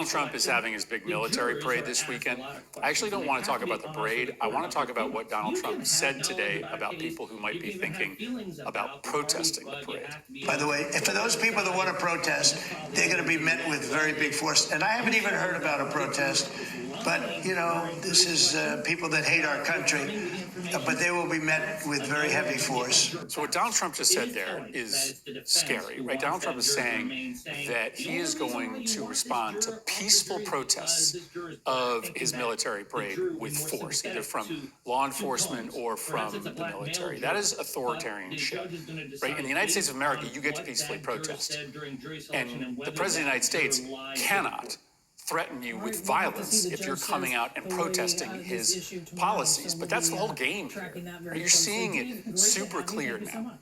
Trump is having his big military parade this weekend. I actually don't want to talk about the parade. I want to talk about what Donald Trump said today about people who might be thinking about protesting the parade. By the way, for those people that want to protest, they're going to be met with very big force. And I haven't even heard about a protest. But, you know, this is people that hate our country, but they will be met with very heavy force. So what Donald Trump just said there is scary, right? Donald Trump is saying that he is going to respond to peaceful protests of his military parade with force, either from law enforcement or from the military. That is authoritarian shit, right? In the United States of America, you get to peacefully protest. And the President of the United States cannot threaten you with violence if you're coming out and protesting his policies. But that's the whole game here. You're seeing it super clear now.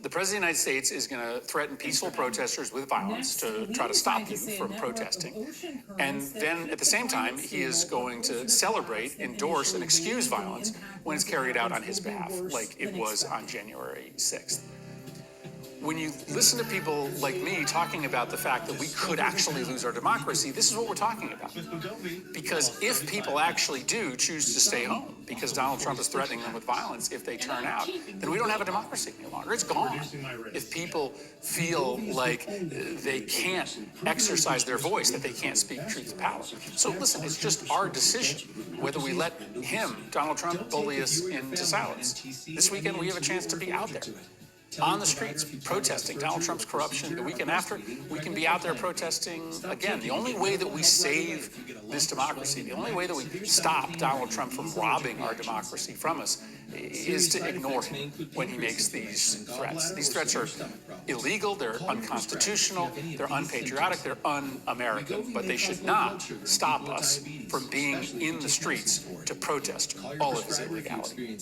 The President of the United States is going to threaten peaceful protesters with violence to try to stop you from protesting. And then at the same time, he is going to celebrate, endorse, and excuse violence when it's carried out on his behalf, like it was on January 6th. When you listen to people like me talking about the fact that we could actually lose our democracy, this is what we're talking about. Because if people actually do choose to stay home because Donald Trump is threatening them with violence if they turn out, then we don't have a democracy any longer. It's gone. If people feel like they can't exercise their voice, that they can't speak truth to power. So listen, it's just our decision whether we let him, Donald Trump, bully us into silence. This weekend, we have a chance to be out there on the streets protesting Donald Trump's corruption. The weekend after, we can be out there protesting again. The only way that we save this democracy, the only way that we stop Donald Trump from robbing our democracy from us is to ignore him when he makes these threats. These threats are illegal, they're unconstitutional, they're unpatriotic, they're un-American, but they should not stop us from being in the streets to protest all of his illegality.